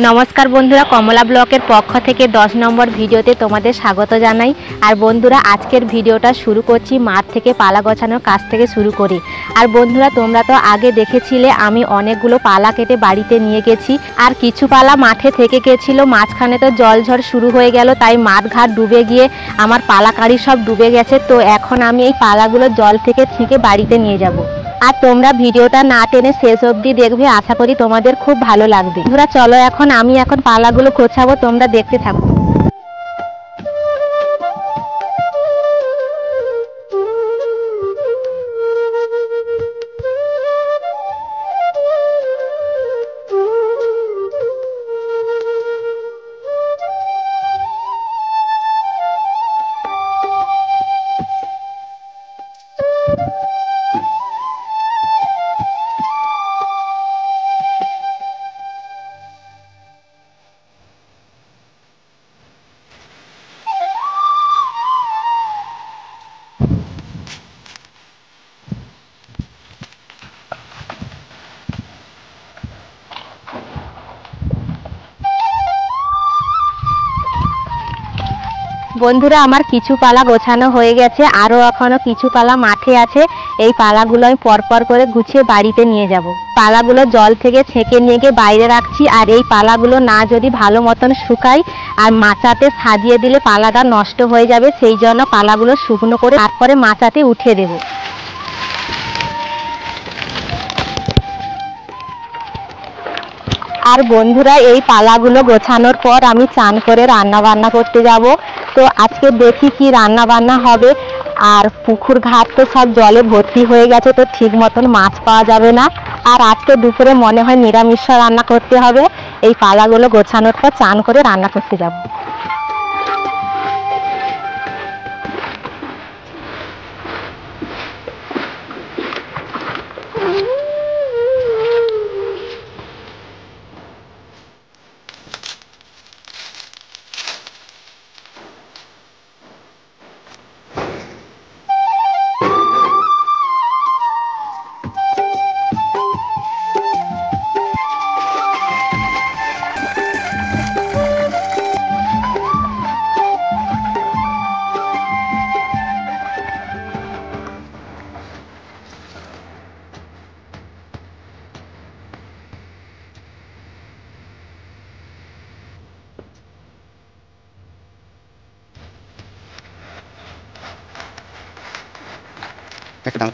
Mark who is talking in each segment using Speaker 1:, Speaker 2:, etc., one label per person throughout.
Speaker 1: नमस्कार बंधुरा कमला ब्लॉगर पक्ष থেকে 10 नम्बर ভিডিওতে তোমাদের স্বাগত জানাই। আর বন্ধুরা আজকের ভিডিওটা শুরু করছি মাঠ থেকে পালা গোছানোর কাজ থেকে শুরু করি। আর বন্ধুরা তোমরা তো আগে দেখেছিলে আমি অনেকগুলো পালা কেটে বাড়িতে নিয়ে গেছি, আর কিছু পালা মাঠে থেকে গেছিল। মাঝখানে তো জলঝড় শুরু হয়ে গেল, তাই মাঠ ঘাট ডুবে গিয়ে আমার পালাকারি সব ডুবে গেছে। তো এখন আমি এই পালাগুলো জল থেকে ছেঁকে বাড়িতে নিয়ে যাব। আর তোমরা ভিডিওটা না টেনে শেষ অবধি দেখবে, আশা করি তোমাদের খুব ভালো লাগবে। বন্ধুরা চলো আমি এখন পালাগুলো গোছাবো, তোমরা দেখতে থাকো। বন্ধুরা আমার কিছু পালা গোছানো হয়ে গেছে, আরও এখনও কিছু পালা মাঠে আছে। এই পালাগুলো আমি পরপর করে গুছিয়ে বাড়িতে নিয়ে যাব। পালাগুলো জল থেকে ছেঁকে নিয়ে গিয়ে বাইরে রাখছি। আর এই পালাগুলো না যদি ভালো মতন শুকাই আর মাচাতে সাজিয়ে দিলে পালাটা নষ্ট হয়ে যাবে, সেই জন্য পালাগুলো শুকনো করে তারপরে মাচাতে উঠিয়ে দেব। আর বন্ধুরা এই পালাগুলো গোছানোর পর আমি চান করে রান্না বান্না করতে যাব। তো আজকে দেখি কি রান্না বান্না হবে। আর পুকুর ঘাট তো সব জলে ভর্তি হয়ে গেছে, তো ঠিক মতন মাছ পাওয়া যাবে না। আর আজকে দুপুরে মনে হয় নিরামিষ রান্না করতে হবে। এই পালাগুলো গোছানোর পর চান করে রান্না করতে যাব।
Speaker 2: একদম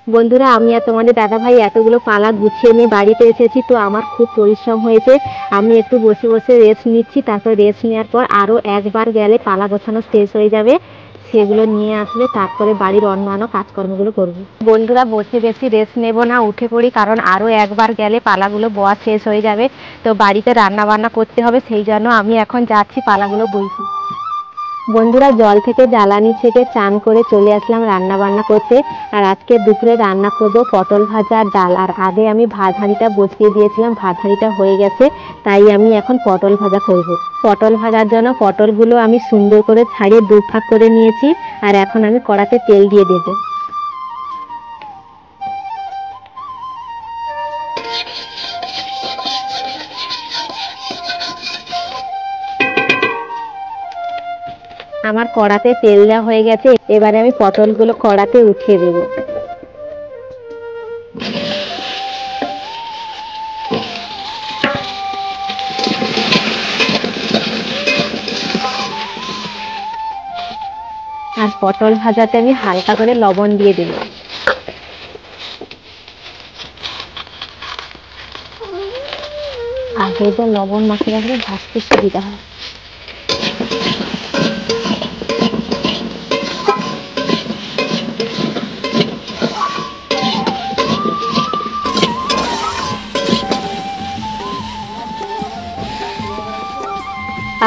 Speaker 1: বন্ধুরা আমি আর তোমাদের দাদা ভাই এতগুলো পালা গুছিয়ে নিয়ে বাড়িতে এসেছি। তো আমার খুব পরিশ্রম হয়েছে, আমি একটু বসে বসে রেস্ট নিচ্ছি। তারপর রেস্ট নেওয়ার পর আরও একবার গেলে পালা গোছানো শেষ হয়ে যাবে, সেগুলো নিয়ে আসলে তারপরে বাড়ির অন্যান্য কাজকর্মগুলো করব। বন্ধুরা বসে বেশি রেস্ট নেব না, উঠে পড়ি, কারণ আরও একবার গেলে পালাগুলো বোয়া শেষ হয়ে যাবে। তো বাড়িতে রান্না বান্না করতে হবে, সেই জন্য আমি এখন যাচ্ছি পালাগুলো বইছি। বন্ধুরা জল থেকে জ্বালানি থেকে চান করে চলে আসলাম রান্না বান্না করতে। আর আজকে দুপুরে রান্না করব পটল ভাজা আর ডাল। আর আগে আমি ভাত হাঁড়িটা বসিয়ে দিয়েছিলাম, ভাত হাঁড়িটা হয়ে গেছে, তাই আমি এখন পটল ভাজা করব। পটল ভাজার জন্য পটলগুলো আমি সুন্দর করে ছাড়িয়ে দু ভাগ করে নিয়েছি। আর এখন আমি কড়াতে তেল দিয়ে দেবো। আমার কড়াতে তেল দেওয়া হয়ে গেছে, এবারে আমি পটলগুলো কড়াতে উঠিয়ে দেব। আর পটল ভাজাতে আমি হালকা করে লবণ দিয়ে দেব। আগে তো লবণ মাখিয়ে রাখলে ভাজতে সুবিধা হয়।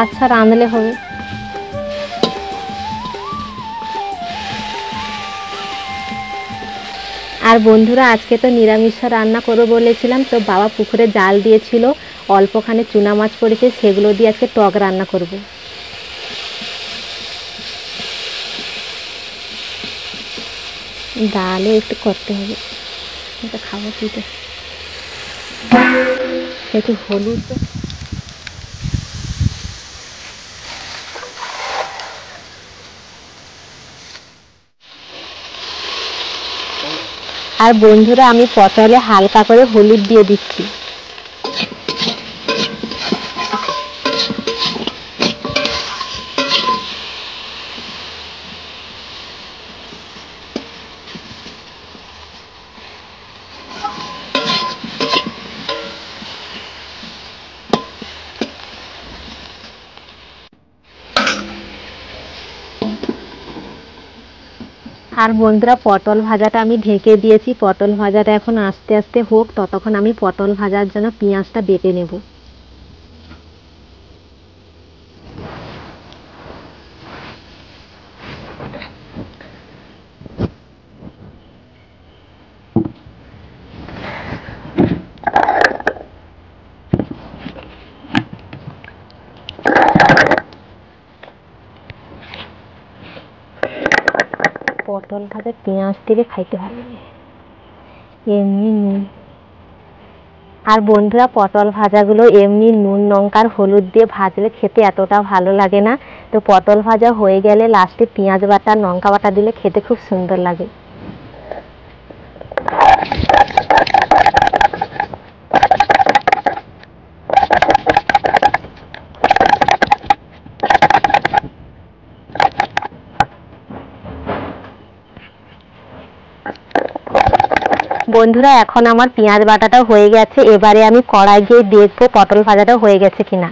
Speaker 1: আচ্ছা রাঁধলে হবে। আর বন্ধুরা আজকে তো নিরামিষ রান্না করবো বলেছিলাম, তো বাবা পুকুরে জাল দিয়েছিল, অল্পখানে চুনা মাছ পড়েছে, সেগুলো দিয়ে আজকে টক রান্না করব। ডালও একটু করতে হবে, এটা খাবো পিঠে, একটু হলুদ। আর বন্ধুরা আমি পটলে হালকা করে হলুদ দিয়ে দিচ্ছি। আর বন্ধুরা পটল ভাজাটা আমি ঢেকে দিয়েছি, পটল ভাজাটা এখন আস্তে আস্তে হোক, ততক্ষণ আমি পটল ভাজার জন্য পেঁয়াজটা বেটে নেব। পটল ভাজা পেঁয়াজ দিলে খাইতে ভালো লাগে, এমনি নুন। আর বন্ধুরা পটল ভাজাগুলো এমনি নুন লঙ্কার হলুদ দিয়ে ভাজলে খেতে এতটা ভালো লাগে না, তো পটল ভাজা হয়ে গেলে লাস্টে পেঁয়াজ বাটা লঙ্কা বাটা দিলে খেতে খুব সুন্দর লাগে। বন্ধুরা এখন আমার পেঁয়াজ বাটাটা হয়ে গেছে, এবারে আমি কড়াই দিয়ে দেখবো পটল ভাজাটা হয়ে গেছে কিনা।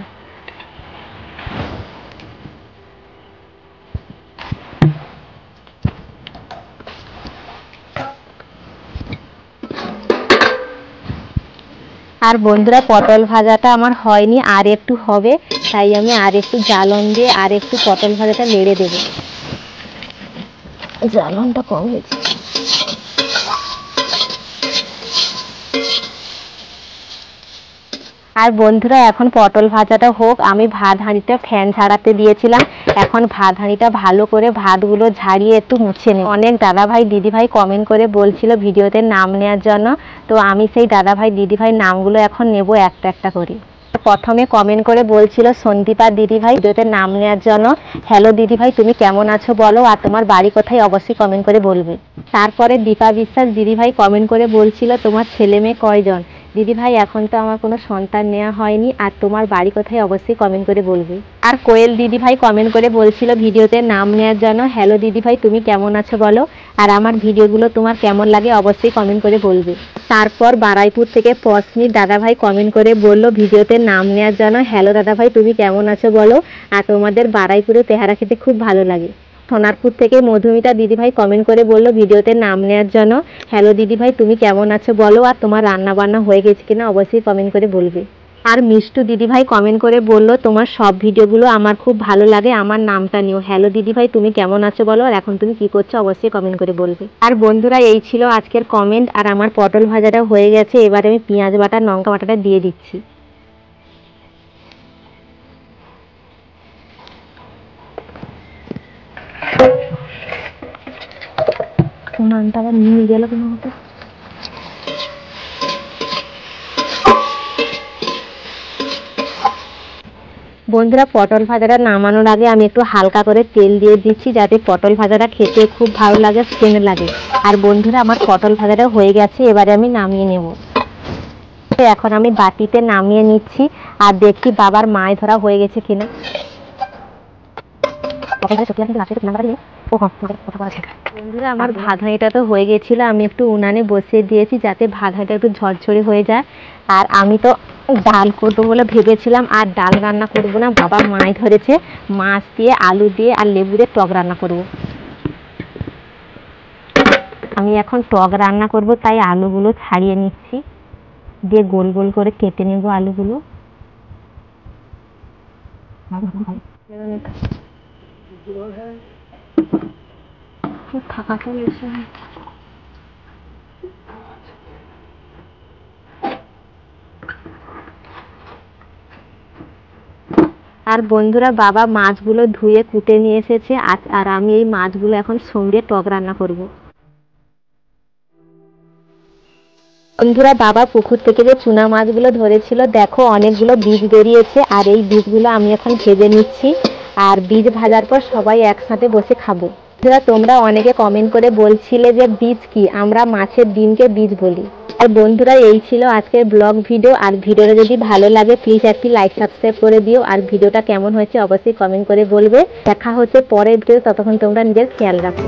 Speaker 1: আর বন্ধুরা পটল ভাজাটা আমার হয়নি, আর একটু হবে, তাই আমি আর একটু জ্বালন দিয়ে আর একটু পটল ভাজাটা নেড়ে দেবো, জ্বালনটা কম হয়েছে। আর বন্ধুরা এখন পটল ভাজাটা হোক, আমি ভাত হাঁড়িটা ফ্যান ঝাড়াতে দিয়েছিলাম, এখন ভাত হাঁড়িটা ভালো করে ভাতগুলো ঝাড়িয়ে একটু মুছে নেব। অনেক দাদাভাই দিদিভাই কমেন্ট করে বলছিল ভিডিওতে নাম নেওয়ার জন্য, তো আমি সেই দাদাভাই দিদিভাই নামগুলো এখন নেব একটা একটা করে। প্রথমে কমেন্ট করে বলছিল সন্দীপা দিদিভাই ভিডিওতে নাম নেওয়ার জন্য, হ্যালো দিদিভাই তুমি কেমন আছো বলো, আর তোমার বাড়ি কোথায় অবশ্যই কমেন্ট করে বলবে। তারপরে দীপা বিশ্বাস দিদিভাই কমেন্ট করে বলছিল তোমার ছেলে মেয়ে কয়জন। দিদিভাই এখন তো আমার কোনো সন্তান নেওয়া হয়নি, আর তোমার বাড়ি কোথায় অবশ্যই কমেন্ট করে বলবে। আর কোয়েল দিদিভাই কমেন্ট করে বলছিল ভিডিওতে নাম নেওয়ার জন্য, হ্যালো দিদিভাই তুমি কেমন আছো বলো, আর আমার ভিডিওগুলো তোমার কেমন লাগে অবশ্যই কমেন্ট করে বলবে। তারপর বারাইপুর থেকে পশমির দাদাভাই কমেন্ট করে বলল ভিডিওতে নাম নেওয়ার জন্য, হ্যালো দাদাভাই তুমি কেমন আছো বলো, আর তোমাদের বারাইপুরে তেহারা খেতে খুব ভালো লাগে। সোনারপুর থেকে মধুমিতা দিদিভাই কমেন্ট করে বলল ভিডিওতে নাম নেওয়ার জন্য, হ্যালো দিদিভাই তুমি কেমন আছো বলো, আর তোমার রান্না বান্না হয়ে গেছে কিনা অবশ্যই কমেন্ট করে বলবে। আর মিষ্টু দিদিভাই কমেন্ট করে বলল তোমার সব ভিডিওগুলো আমার খুব ভালো লাগে, আমার নামটা নিও, হ্যালো দিদিভাই তুমি কেমন আছো বলো, আর এখন তুমি কি করছো অবশ্যই কমেন্ট করে বলবে। আর বন্ধুরা এই ছিল আজকের কমেন্ট, আর আমার পটল ভাজাটা হয়ে গেছে, এবার আমি পেঁয়াজ বাটা লঙ্কা বাটাটা দিয়ে দিচ্ছি। নামটা আবার নিয়ে গেল কোনো মতো। বন্ধুরা পটল ভাজাটা নামানোর আগে আমি একটু হালকা করে তেল দিয়ে দিচ্ছি, যাতে পটল ভাজাটা খেতে খুব ভালো লাগে, সেন্ট লাগে। আর বন্ধুরা আমার পটল ভাজাটা হয়ে গেছে, এবারে আমি নামিয়ে নেব। এখন আমি বাটিতে নামিয়ে নিচ্ছি, আর দেখি বাবার মাছ ধরা হয়ে গেছে কিনা। বন্ধুরা আমার ভাত হাঁড়িটা তো হয়ে গেছিল, আমি একটু উনানে বসিয়ে দিয়েছি যাতে ভাত হাঁড়িটা একটু ঝরঝরে হয়ে যায়। আর আমি তো ডাল করবো বলে ভেবেছিলাম, আর ডাল রান্না করবো না, বাবা মাছ ধরেছে, মাছ দিয়ে আলু দিয়ে আর লেবু দিয়ে টক রান্না করব। আমি এখন টক রান্না করব, তাই আলুগুলো ছাড়িয়ে নিচ্ছি, দিয়ে গোল গোল করে কেটে নেব আলুগুলো। থাকাটা বেশি আর বন্ধুরা বাবা মাছগুলো ধুয়ে কুটে নিয়ে এসেছে আর আমি এই মাছগুলো এখন সঙ্গে টক রান্না করব। বন্ধুরা বাবা পুকুর থেকে যে চুনা মাছগুলো ধরেছিল দেখো অনেকগুলো বীজ বেরিয়েছে আর এই বীজগুলো আমি এখন ভেজে নিচ্ছি আর বীজ ভাজার পর সবাই একসাথে বসে খাবো। বন্ধুরা তোমরা অনেকে কমেন্ট করে বলছিলে যে বীজ কি, আমরা মাছের ডিমকে বীজ বলি। আর বন্ধুরা এই ছিল আজকের ব্লগ ভিডিও। আর ভিডিওটা যদি ভালো লাগে প্লিজ একটি লাইক সাবস্ক্রাইব করে দিও আর ভিডিওটা কেমন হয়েছে অবশ্যই কমেন্ট করে বলবে। দেখা হচ্ছে পরের ভিডিও, ততক্ষণ তোমরা নিজের খেয়াল রাখো।